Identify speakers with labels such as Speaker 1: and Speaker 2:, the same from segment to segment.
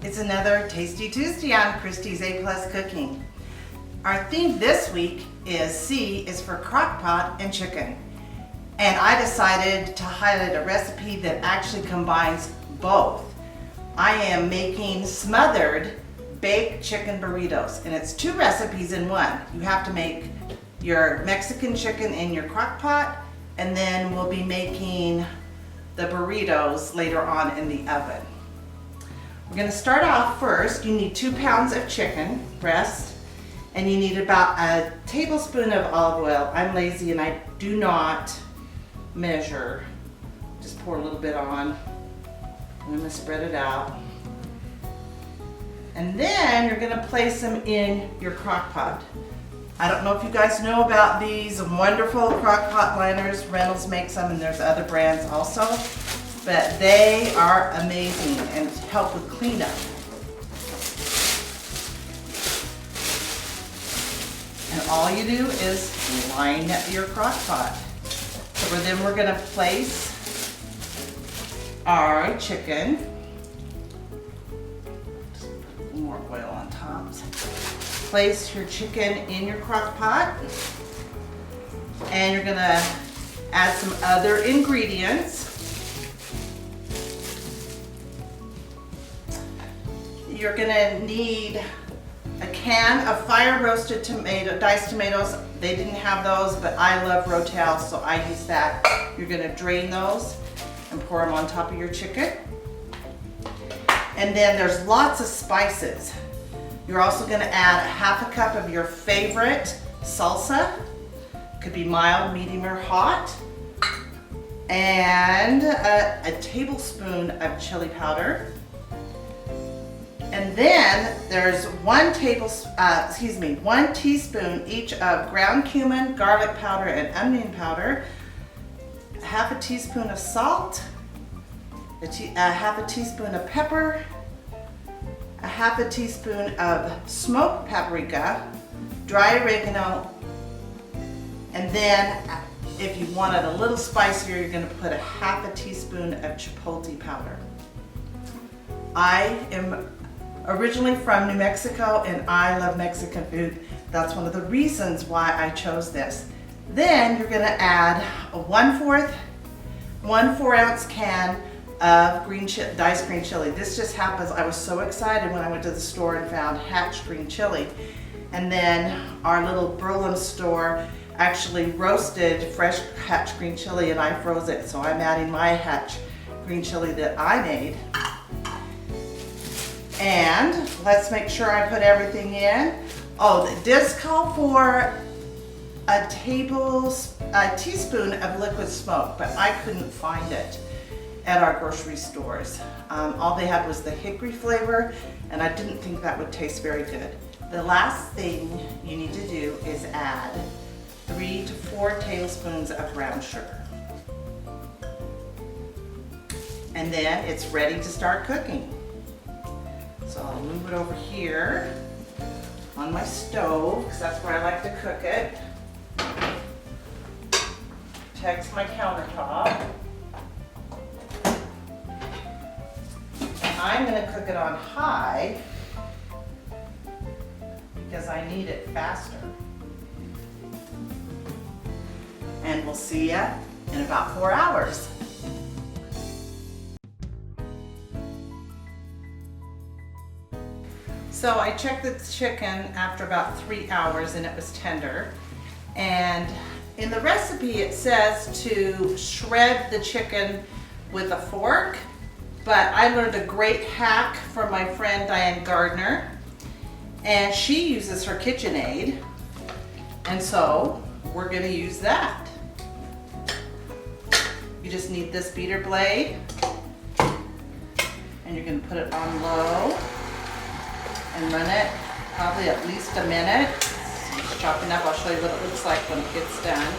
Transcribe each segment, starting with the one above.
Speaker 1: It's another Tasty Tuesday on Christie's A+ Cooking. Our theme this week is C is for Crockpot and chicken. And I decided to highlight a recipe that actually combines both. I am making smothered baked chicken burritos, and it's two recipes in one. You have to make your Mexican chicken in your Crockpot, and then we'll be making the burritos later on in the oven. We're going to start off first. You need 2 pounds of chicken breast, and you need about a tablespoon of olive oil. I'm lazy and I do not measure. Just pour a little bit on. I'm going to spread it out. And then you're going to place them in your Crockpot. I don't know if you guys know about these wonderful Crockpot liners. Reynolds makes them, and there's other brands also. But they are amazing and help with cleanup. And all you do is line your Crockpot. So then we're going to place our chicken. Just put a little more oil on top. Place your chicken in your Crockpot. And you're going to add some other ingredients. You're gonna need a can of fire roasted diced tomatoes. They didn't have those, but I love Rotel, so I use that. You're gonna drain those and pour them on top of your chicken. And then there's lots of spices. You're also gonna add half a cup of your favorite salsa. Could be mild, medium, or hot. And a tablespoon of chili powder. And then there's 1 teaspoon each of ground cumin, garlic powder, and onion powder, half a teaspoon of salt, half a teaspoon of pepper, a half a teaspoon of smoked paprika, dry oregano, and then if you want it a little spicier, you're going to put a half a teaspoon of chipotle powder. I am originally from New Mexico, and I love Mexican food. That's one of the reasons why I chose this. Then you're gonna add a 1 4-ounce can of diced green chili. This just happens, I was so excited when I went to the store and found hatch green chili. And then our little Berlin store actually roasted fresh hatch green chili, and I froze it. So I'm adding my hatch green chili that I made. And let's make sure I put everything in. Oh, it does call for a teaspoon of liquid smoke, but I couldn't find it at our grocery stores. All they had was the hickory flavor, and I didn't think that would taste very good. The last thing you need to do is add 3 to 4 tablespoons of brown sugar. And then it's ready to start cooking. So I'll move it over here on my stove, because that's where I like to cook it. Protects my countertop. I'm going to cook it on high because I need it faster. And we'll see you in about 4 hours. So I checked the chicken after about 3 hours, and it was tender. And in the recipe it says to shred the chicken with a fork, but I learned a great hack from my friend Diane Gardner, and she uses her KitchenAid, and so we're going to use that. You just need this beater blade, and you're going to put it on low and run it probably at least a minute. So it's chopping up. I'll show you what it looks like when it gets done.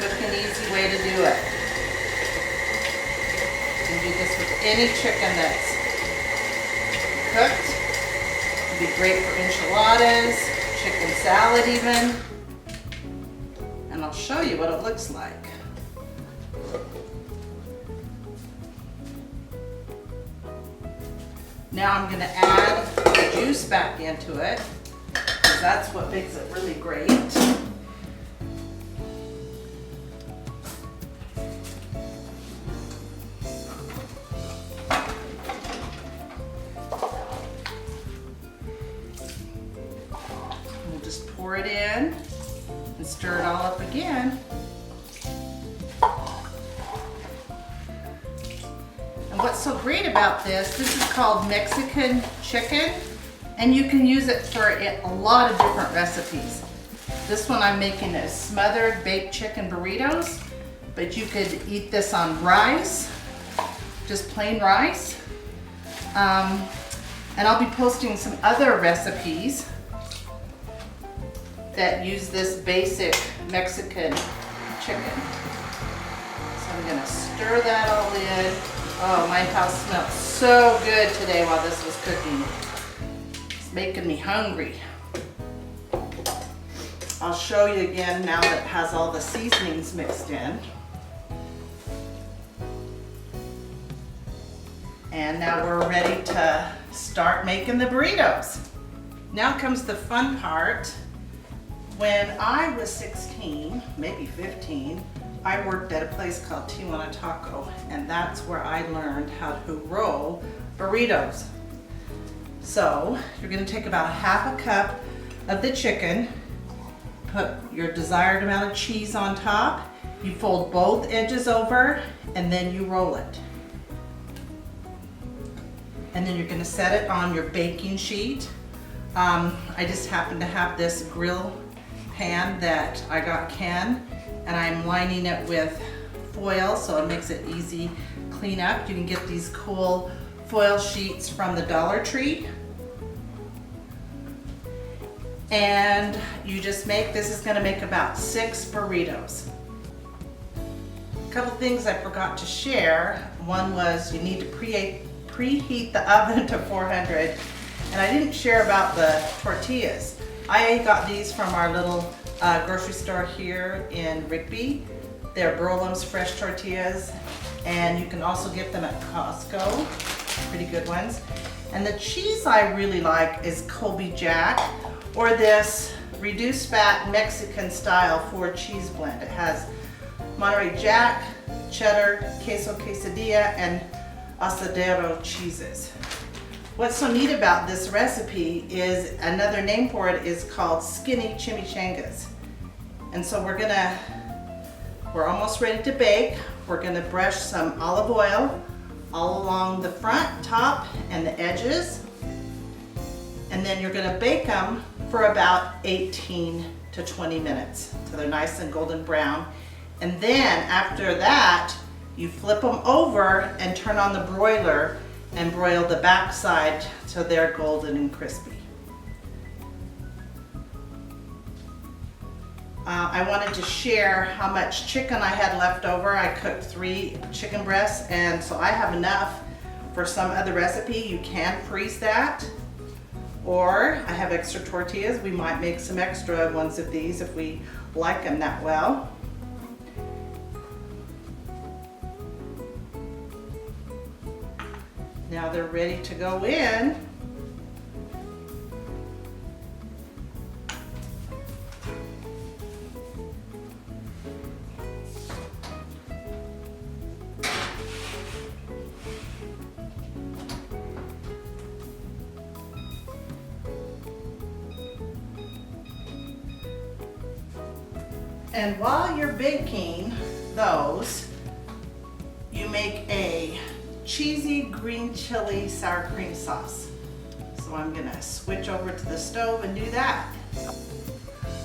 Speaker 1: Quick and easy way to do it. You can do this with any chicken that's cooked. It'd be great for enchiladas, chicken salad even. And I'll show you what it looks like. Now I'm gonna add the juice back into it, because that's what makes it really great. We'll just pour it in and stir it all up again. And what's so great about this is called Mexican chicken, and you can use it for a lot of different recipes. This one I'm making is smothered baked chicken burritos, but you could eat this on rice, just plain rice. And I'll be posting some other recipes that use this basic Mexican chicken. So I'm gonna stir that all in. Oh, my house smelled so good today while this was cooking. It's making me hungry. I'll show you again now that it has all the seasonings mixed in. And now we're ready to start making the burritos. Now comes the fun part. When I was 16, maybe 15, I worked at a place called Tijuana Taco, and that's where I learned how to roll burritos. So you're gonna take about half a cup of the chicken, put your desired amount of cheese on top, you fold both edges over, and then you roll it. And then you're gonna set it on your baking sheet. I just happen to have this grill pan that I got Ken, and I'm lining it with foil so it makes it easy clean up. You can get these cool foil sheets from the Dollar Tree. And you just make, this is gonna make about 6 burritos. A couple things I forgot to share. One was you need to preheat the oven to 400, and I didn't share about the tortillas. I got these from our little grocery store here in Rigby. They're Burlum's fresh tortillas, and you can also get them at Costco, pretty good ones. And the cheese I really like is Colby Jack, or this reduced fat Mexican style Ford cheese blend. It has Monterey Jack, cheddar, queso quesadilla, and asadero cheeses. What's so neat about this recipe is another name for it is called skinny chimichangas. And so we're almost ready to bake. We're gonna brush some olive oil all along the front, top, and the edges. And then you're gonna bake them for about 18 to 20 minutes till they're nice and golden brown. And then after that, you flip them over and turn on the broiler and broil the back side till they're golden and crispy. I wanted to share how much chicken I had left over. I cooked 3 chicken breasts, and so I have enough for some other recipe. You can freeze that, or I have extra tortillas. We might make some extra ones of these if we like them that well. Now they're ready to go in. And while you're baking those, you make a cheesy green chili sour cream sauce. So I'm gonna switch over to the stove and do that.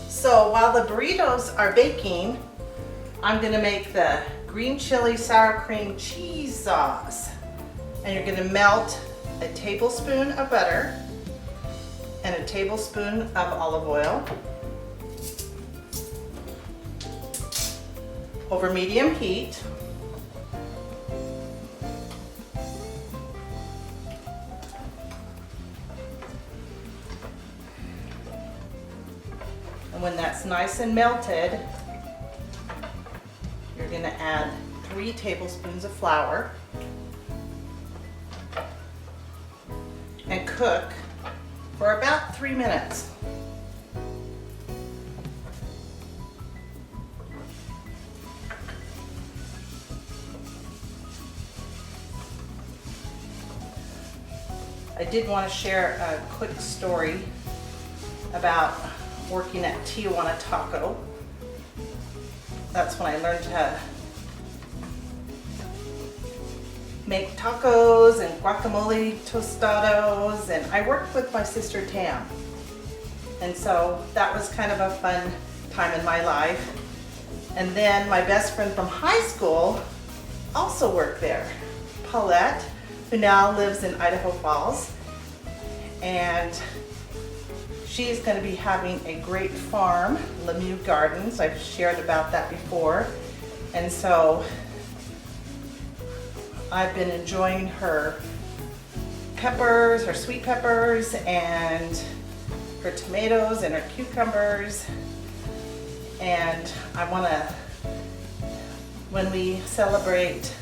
Speaker 1: So while the burritos are baking, I'm gonna make the green chili sour cream cheese sauce. And you're gonna melt a tablespoon of butter and a tablespoon of olive oil over medium heat. And when that's nice and melted, you're going to add 3 tablespoons of flour. cook for about 3 minutes. I did want to share a quick story about working at Tijuana Taco. That's when I learned to make tacos and guacamole tostados, and I worked with my sister Tam. And so that was kind of a fun time in my life. And then my best friend from high school also worked there, Paulette, who now lives in Idaho Falls. And she's going to be having a great farm, Lemieux Gardens. I've shared about that before. And so I've been enjoying her peppers, her sweet peppers, and her tomatoes and her cucumbers. And I want to, when we celebrate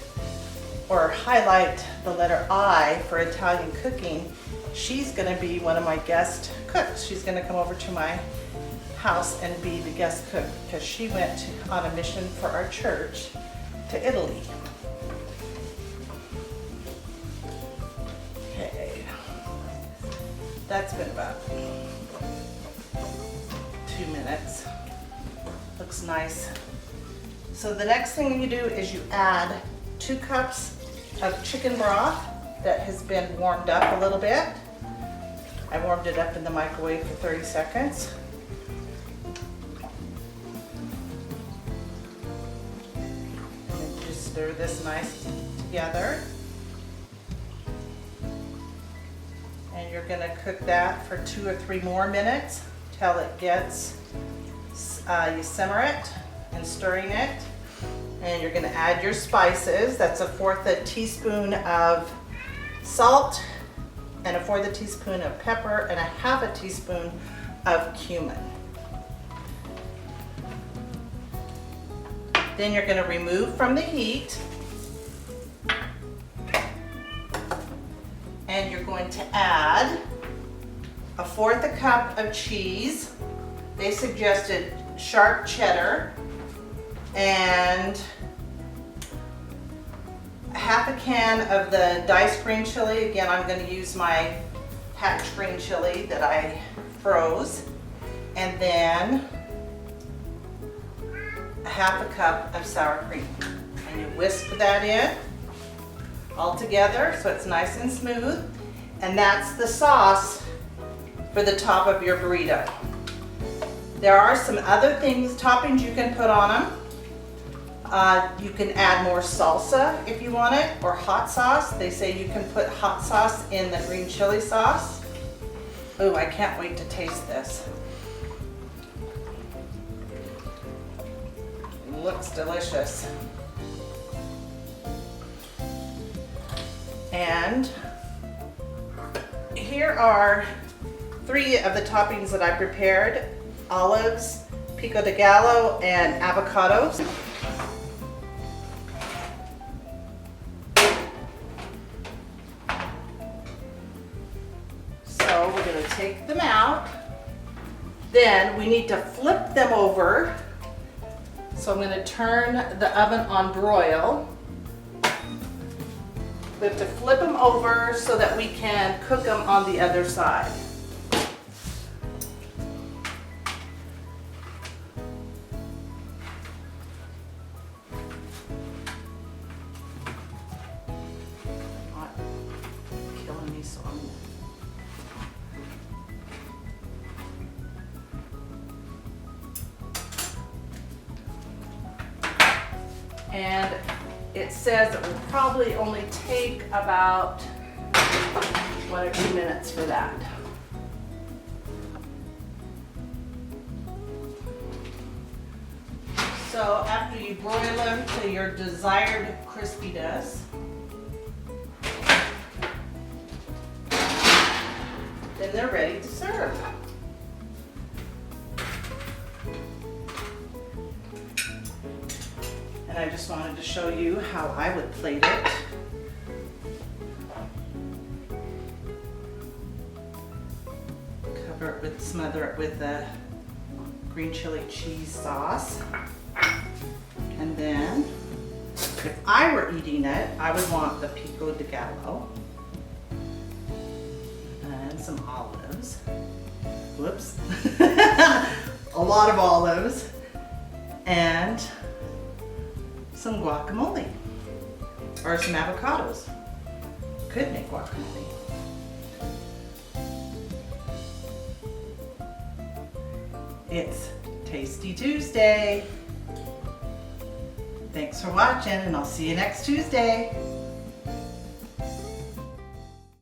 Speaker 1: or highlight the letter I for Italian cooking, she's going to be one of my guest cooks. She's going to come over to my house and be the guest cook because she went on a mission for our church to Italy. Okay, that's been about 2 minutes. Looks nice. So the next thing you do is you add 2 cups of chicken broth that has been warmed up a little bit. I warmed it up in the microwave for 30 seconds. And just stir this nice together. And you're going to cook that for 2 or 3 more minutes till it gets, you simmer it and stirring it. And you're going to add your spices. That's 1/4 teaspoon of salt and 1/4 teaspoon of pepper and 1/2 teaspoon of cumin. Then you're going to remove from the heat, and you're going to add 1/4 cup of cheese. They suggested sharp cheddar, and 1/2 can of the diced green chili. Again, I'm going to use my packaged green chili that I froze. And then 1/2 cup of sour cream. And you whisk that in all together so it's nice and smooth. And that's the sauce for the top of your burrito. There are some other toppings you can put on them. You can add more salsa if you want it, or hot sauce. They say you can put hot sauce in the green chili sauce. Oh, I can't wait to taste this. It looks delicious. And here are 3 of the toppings that I prepared: olives, pico de gallo, and avocados. So we're going to take them out. Then we need to flip them over. So I'm going to turn the oven on broil. We have to flip them over so that we can cook them on the other side. Not killing me, so I'm and it says it will probably only take about 1 or 2 minutes for that. So after you broil them to your desired crispiness, then they're ready to serve. And I just wanted to show you how I would plate it. smother it with the green chili cheese sauce. And then, if I were eating it, I would want the pico de gallo and some olives. Whoops. A lot of olives and some guacamole or some avocados. Could make guacamole. It's Tasty Tuesday. Thanks for watching, and I'll see you next Tuesday.